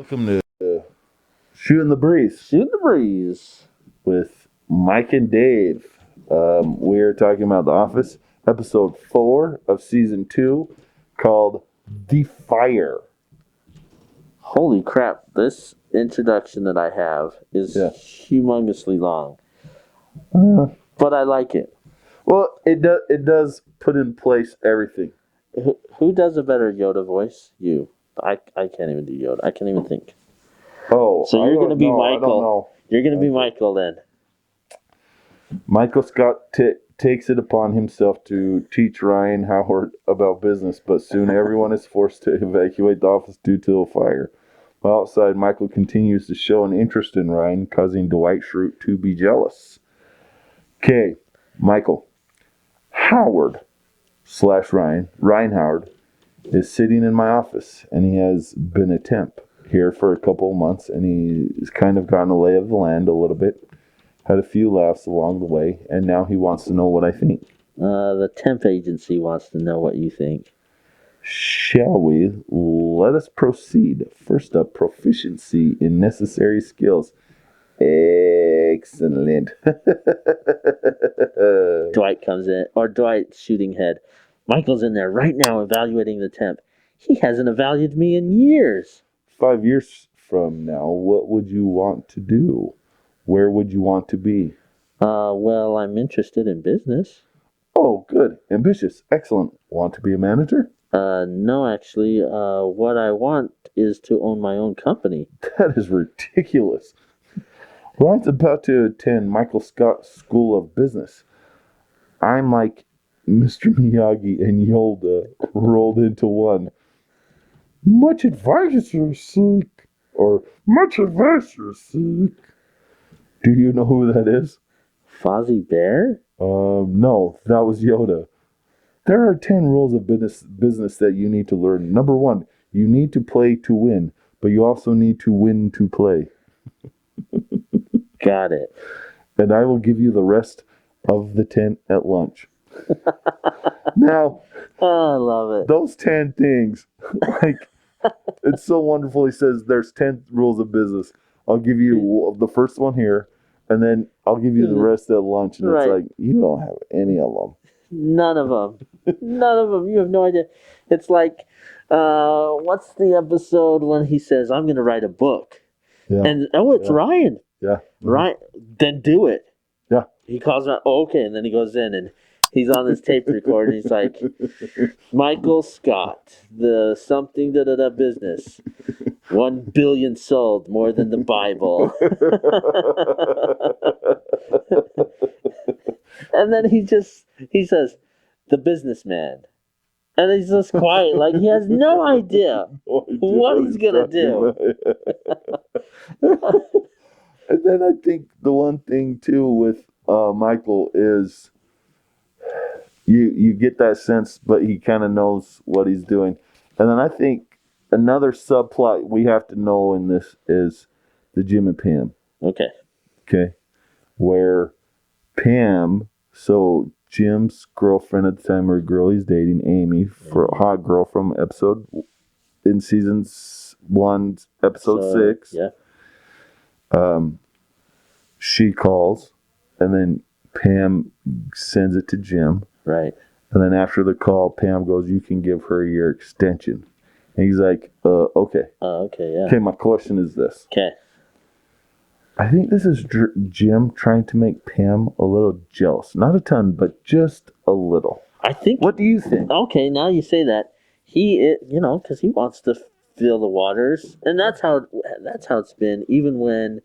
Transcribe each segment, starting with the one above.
Welcome to Shooting the Breeze Shoot the breeze. with Mike and Dave. We're talking about The Office, episode 4 of season 2, called The Fire. Holy crap, this introduction that I have is humongously long. But I like it. Well, it does put in place everything. Who does a better Yoda voice? You. I can't even do Yoda. I can't even think. Oh, So you're going to be Michael. I don't know. You're going to be Michael then. Michael Scott takes it upon himself to teach Ryan Howard about business, but soon everyone is forced to evacuate the office due to a fire. While outside, Michael continues to show an interest in Ryan, causing Dwight Schrute to be jealous. Okay, Michael. Howard / Ryan Howard, is sitting in my office, and he has been a temp here for a couple of months, and he's kind of gotten a lay of the land a little bit, had a few laughs along the way, and now he wants to know what I think. The temp agency wants to know what you think. Shall we? Let us proceed. First up, proficiency in necessary skills. Excellent. Dwight comes in, or Dwight's shooting head. Michael's in there right now evaluating the temp. He hasn't evaluated me in years. 5 years from now, what would you want to do? Where would you want to be? Well, I'm interested in business. Oh, good. Ambitious. Excellent. Want to be a manager? No, actually, what I want is to own my own company. That is ridiculous. Ryan's about to attend Michael Scott School of Business. I'm like Mr. Miyagi and Yoda rolled into one. Much advice you seek, or much advice you seek. Do you know who that is? Fozzie Bear? No, that was Yoda. There are 10 rules of business that you need to learn. Number 1, you need to play to win, but you also need to win to play. Got it. And I will give you the rest of the 10 at lunch. Now, Oh, I love it. those 10 things, like, it's so wonderful. He says there's 10 rules of business. I'll give you the first one here, and then I'll give you the rest at lunch. And Right. it's like, you don't have any of them. None of them. None of them. You have no idea. It's like, what's the episode when he says, I'm going to write a book? Yeah. And, it's Ryan. Yeah. Ryan, then do it. Yeah. He calls him out, okay, and then he goes in and he's on this tape recorder and he's like, Michael Scott, the something da-da-da business. 1 billion sold, more than the Bible. And then he says, the businessman. And he's just quiet, like he has no idea what he's going to do. And then I think the one thing, too, with Michael is you get that sense, but he kind of knows what he's doing. And then I think another subplot we have to know in this is the Jim and Pam. Okay. Where Pam, so Jim's girlfriend at the time, or girl he's dating, Amy, for a hot girl from in season 1, episode 6. Yeah. She calls, and then Pam sends it to Jim. Right. And then after the call, Pam goes, you can give her your extension. And he's like, okay. Okay, yeah. Okay, my question is this. Okay. I think this is Jim trying to make Pam a little jealous. Not a ton, but just a little. I think. What do you think? Okay, now you say that. Because he wants to feel the waters. And that's how it's been, even when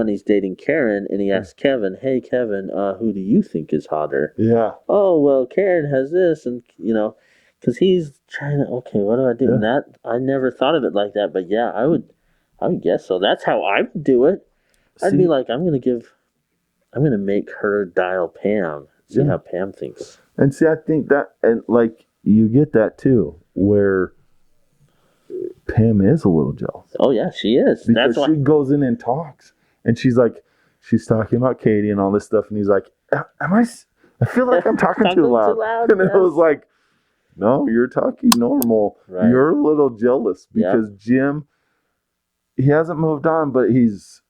he's dating Karen and he asks Kevin, hey, Kevin, who do you think is hotter? Yeah. Oh, well, Karen has this, and, because he's trying to, okay, what do I do? Yeah. And that, I never thought of it like that, but yeah, I would guess so. That's how I would do it. I'd be like, I'm going to make her dial Pam, see how Pam thinks. And see, I think that, and like, you get that too, where Pam is a little jealous. Oh, yeah, she is. Because she goes in and talks. And she's talking about Katie and all this stuff. And he's like, I feel like I'm talking too loud. And I was like, no, you're talking normal. Right. You're a little jealous because Jim he hasn't moved on, but he's,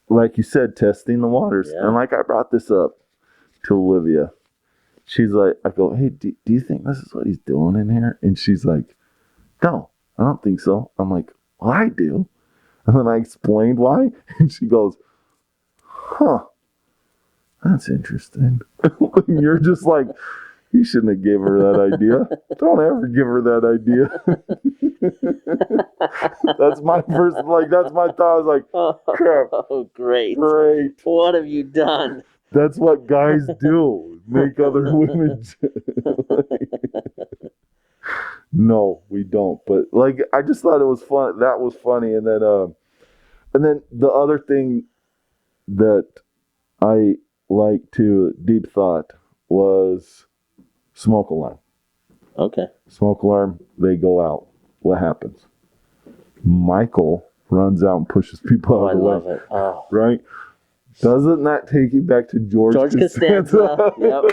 like you said, testing the waters. Yeah. And like I brought this up to Olivia. She's like, I go, hey, do you think this is what he's doing in here? And she's like, no, I don't think so. I'm like, well, I do. And then I explained why. And she goes, huh, that's interesting. And you're just like, you shouldn't have gave her that idea. Don't ever give her that idea. That's my first, that's my thought. I was like, crap. Oh, great. Great. What have you done? That's what guys do. Make other women. No, we don't. But I just thought it was fun. That was funny. And then the other thing that I like to deep thought was smoke alarm. Okay. Smoke alarm. They go out. What happens? Michael runs out and pushes people Oh, out I of the way. love it. Oh. Right? Doesn't that take you back to George Costanza. Yep.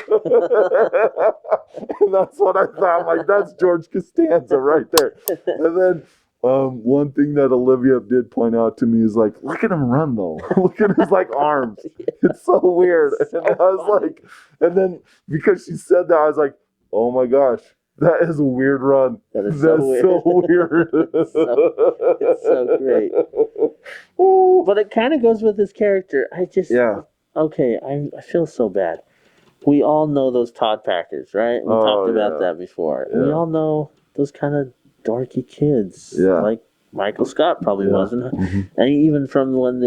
And that's what I thought. I'm like, that's George Costanza right there. And then one thing that Olivia did point out to me is like, look at him run though. Look at his arms. It's so weird. And I was like, and then because she said that, I was like, oh my gosh, that is a weird run. That is That's so weird. It's so great. Oh. But it kind of goes with his character. Okay, I feel so bad. We all know those Todd Packers, right? We talked about that before. Yeah. We all know those kind of dorky kids. Yeah. Like Michael Scott probably wasn't. Mm-hmm. And even from when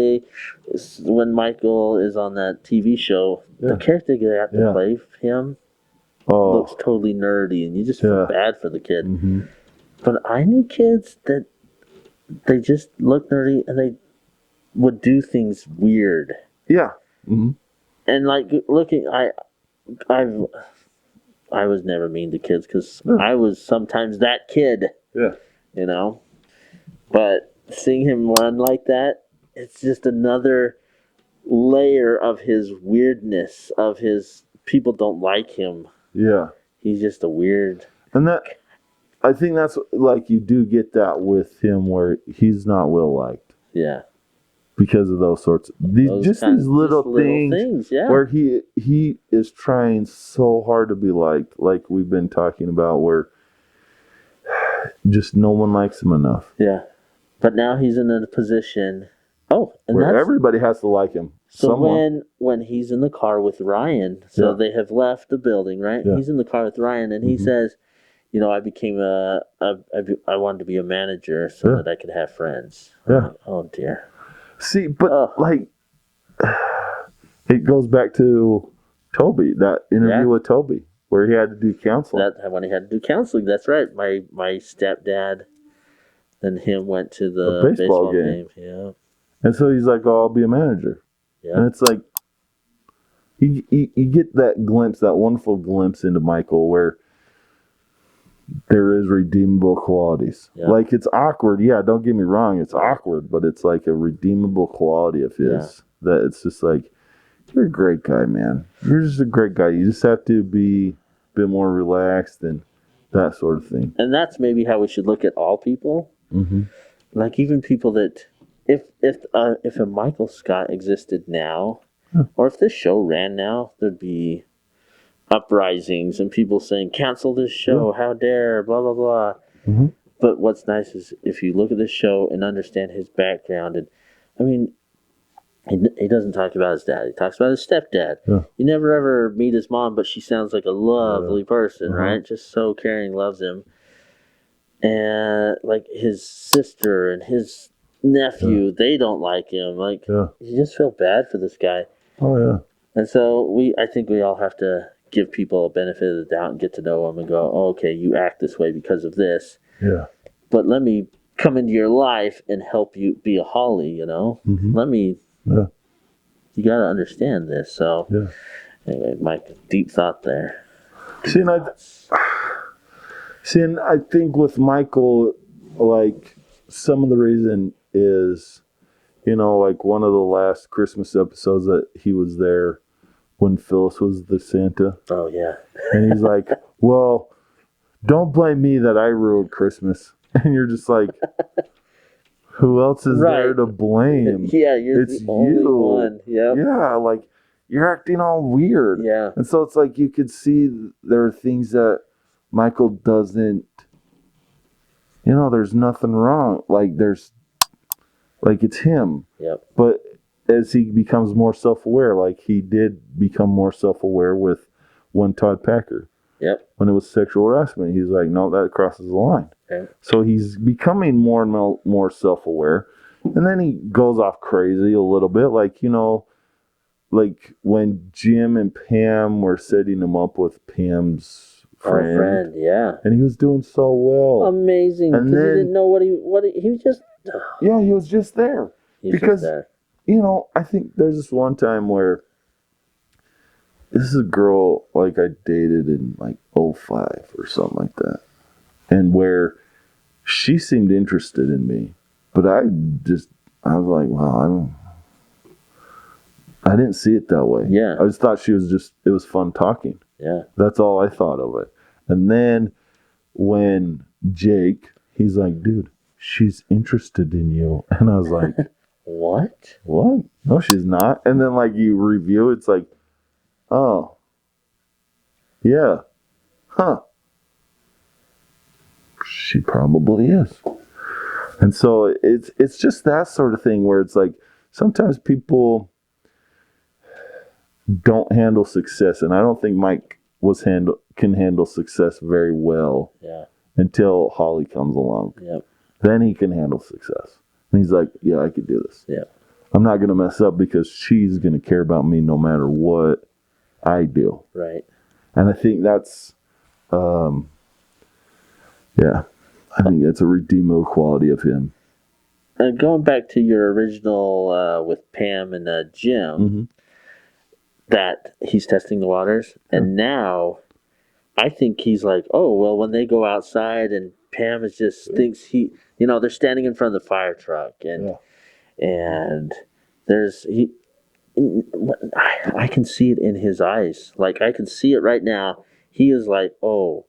Michael is on that TV show, the character they have to play him looks totally nerdy, and you just feel bad for the kid. Mm-hmm. But I knew kids that they just look nerdy and they would do things weird. Yeah. Mm-hmm. And I was never mean to kids because I was sometimes that kid. Yeah. You know? But seeing him run like that, it's just another layer of his weirdness, of his people don't like him. Yeah. He's just a weird. And I think that's you do get that with him where he's not well liked. Yeah. Because of those sorts, these little things where he is trying so hard to be liked, like we've been talking about, where just no one likes him enough. Yeah. But now he's in a position. Oh, and where everybody has to like him. So when he's in the car with Ryan, they have left the building, right? Yeah. He's in the car with Ryan, and he says, I became I wanted to be a manager so that I could have friends. Yeah. Like, oh dear. See, but it goes back to Toby, that interview with Toby, where he had to do counseling. When he had to do counseling, that's right. My stepdad and him went to the baseball game. Yeah. And so he's like, oh, I'll be a manager. Yeah. And it's like, you get that glimpse, that wonderful glimpse into Michael where there is redeemable qualities. Yeah. It's awkward. Yeah, don't get me wrong. It's awkward, but it's like a redeemable quality of his that it's just like, you're a great guy, man. You're just a great guy. You just have to be a bit more relaxed and that sort of thing. And that's maybe how we should look at all people. Mm-hmm. Even people that, if a Michael Scott existed now, or if this show ran now, there'd be uprisings and people saying, cancel this show, how dare, blah, blah, blah. Mm-hmm. But what's nice is if you look at this show and understand his background, and he doesn't talk about his dad. He talks about his stepdad. Yeah. You never ever meet his mom, but she sounds like a lovely person, right? Just so caring, loves him. And his sister and his nephew, they don't like him. You just feel bad for this guy. Oh yeah. And so I think we all have to give people a benefit of the doubt and get to know them and go, oh, okay, you act this way because of this. Yeah. But let me come into your life and help you be a Holly, Mm-hmm. Yeah. You got to understand this. So anyway, Mike, deep thought there. And I think with Michael, some of the reason is, one of the last Christmas episodes that he was there when Phyllis was the Santa. Oh, yeah. And he's like, well, don't blame me that I ruined Christmas. And you're just like, Who else is there Right. to blame? Yeah, you're It's the only you. one. Yep. Yeah, like you're acting all weird. Yeah. And so it's like you could see there are things that Michael doesn't, there's nothing wrong. Like it's him. Yep. But as he becomes more self-aware, like he did become more self-aware with one Todd Packer. Yep. When it was sexual harassment, he's like, no, that crosses the line. Okay. So he's becoming more and more self-aware. And then he goes off crazy a little bit. Like, like when Jim and Pam were setting him up with Pam's friend. Our friend, yeah. And he was doing so well. Amazing. And Because he then- didn't know what he was just. Yeah, he was just there. He's Because- just there. I think there's this one time where this is a girl like I dated in like 05 or something like that. And where she seemed interested in me. But I was like, well, I didn't see it that way. Yeah. I just thought it was fun talking. Yeah. That's all I thought of it. And then when Jake, he's like, dude, she's interested in you. And I was like, What? what? No, she's not. And then like you review, it's like, oh, yeah, huh. She probably is. And so it's just that sort of thing where it's like sometimes people don't handle success, and I don't think Mike can handle success very well Yeah. until Holly comes along. Yep. Then he can handle success. And he's like, yeah, I could do this. Yeah. I'm not going to mess up because she's going to care about me no matter what I do. Right. And I think that's, I think that's a redeemable quality of him. And going back to your original with Pam and Jim, Mm-hmm. that he's testing the waters, and now I think he's like, oh well, when they go outside and Pam is just thinks they're standing in front of the fire truck and there's I can see it in his eyes, like I can see it right now. He is like, oh,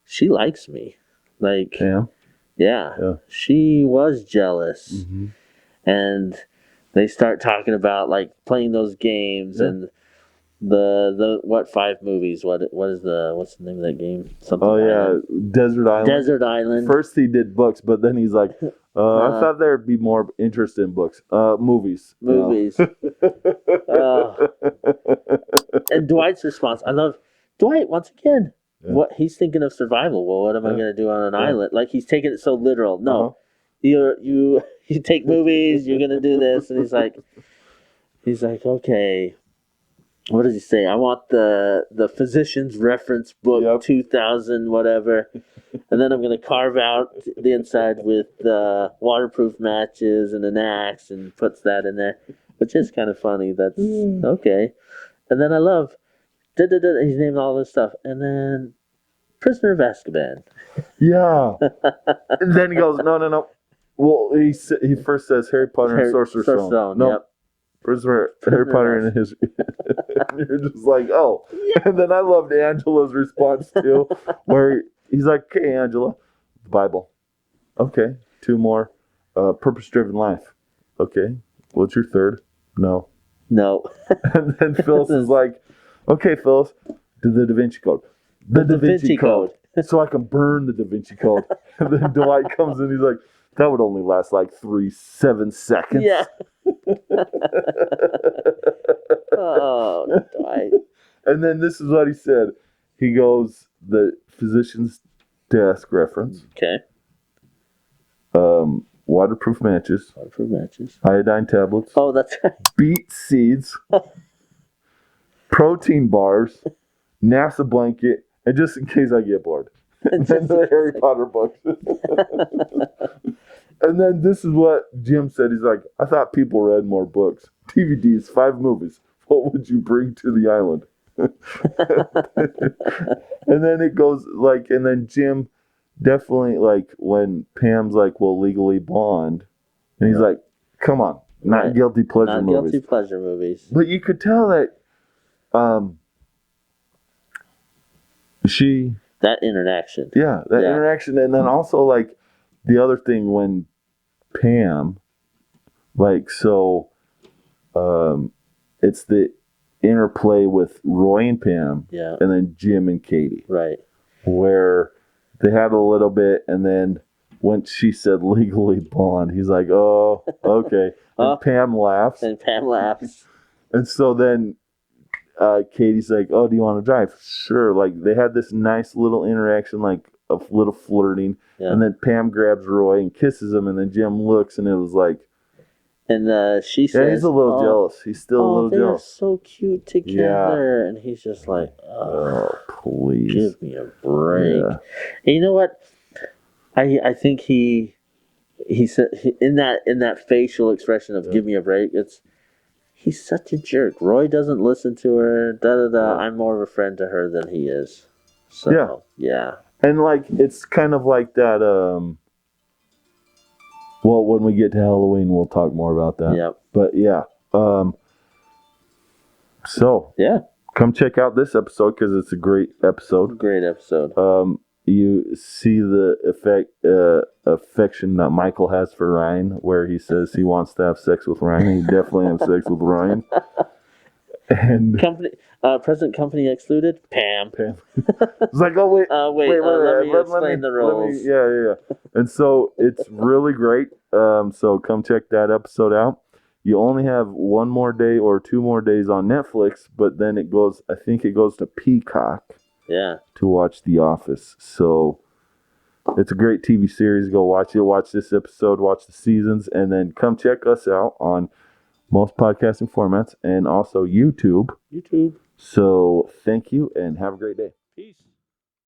she likes me, like Yeah. yeah. She was jealous. Mm-hmm. And they start talking about like playing those games and the what 5 movies? What's the name of that game? Something. Oh, yeah. Island. Desert Island. Desert Island. First he did books, but then he's like, I thought there'd be more interest in books. Movies. Movies. And Dwight's response. I love Dwight once again. Yeah. What he's thinking of survival. Well, what am I going to do on an island? Like he's taking it so literal. No, Uh-huh. you take movies. You're going to do this, and he's like, okay. What does he say? I want the physician's reference book, 2000 whatever, and then I'm going to carve out the inside with waterproof matches and an axe, and puts that in there, which is kind of funny. That's okay. And then I love, he's naming all this stuff, and then Prisoner of Azkaban. Yeah. And then he goes, no. Well, he first says Harry Potter and Sorcerer's Stone. No. Yep. Prisoner Harry Potter and his. And you're just like, oh. Yeah. And then I loved Angela's response too, where he's like, okay, Angela, the Bible. Okay, 2 more. Purpose-driven life. Okay, what's your third? No. And then Phyllis is like, okay, Phyllis, do the Da Vinci Code. The Da Vinci Code. So I can burn the Da Vinci Code. And then Dwight comes in, he's like, that would only last like 7 seconds. Yeah. Oh, Dwight. And then this is what he said. He goes, the physician's desk reference. Okay. Waterproof matches. Waterproof matches. Iodine tablets. Oh, that's right. Beet seeds. Protein bars. NASA blanket. And just in case I get bored. And then the Harry Potter books. And then this is what Jim said. He's like, I thought people read more books. DVDs, 5 movies. What would you bring to the island? And then it goes like, and then Jim definitely, like, when Pam's like, well, Legally Blonde. And he's like, come on, not Right. guilty pleasure Not movies. guilty pleasure movies. But you could tell that she... That interaction. Yeah, that interaction. And then also, like, the other thing when Pam, like, so it's the interplay with Roy and Pam, Yeah. and then Jim and Katie, Right. where they had a little bit, and then once she said legally blonde, he's like, oh, okay. And Pam laughs. And Pam laughs. And so then Katie's like, oh, do you want to drive? Sure. Like, they had this nice little interaction, like a little flirting. Yeah. And then Pam grabs Roy and kisses him, and then Jim looks, and it was like, And she says, yeah, he's a little jealous. He's still a little they're jealous. so cute together. And he's just like, Oh, please. give me a break. Yeah. And you know what? I think he said in that facial expression of "give me a break." He's such a jerk. Roy doesn't listen to her. Da da da. I'm more of a friend to her than he is. So yeah. And like, it's kind of like that. Well, when we get to Halloween, we'll talk more about that. Yep. But yeah. So Yeah. come check out this episode because it's a great episode. Great episode. You see the affection that Michael has for Ryan, where he says he wants to have sex with Ryan. He definitely has sex with Ryan. And Present company excluded. Pam. it's like, oh wait, let me explain the roles. Yeah. And so it's really great. So come check that episode out. You only have one more day or 2 more days on Netflix, but then I think it goes to Peacock. Yeah. To watch The Office. So it's a great TV series. Go watch it. Watch this episode. Watch the seasons. And then come check us out on most podcasting formats and also YouTube. YouTube. So thank you and have a great day. Peace.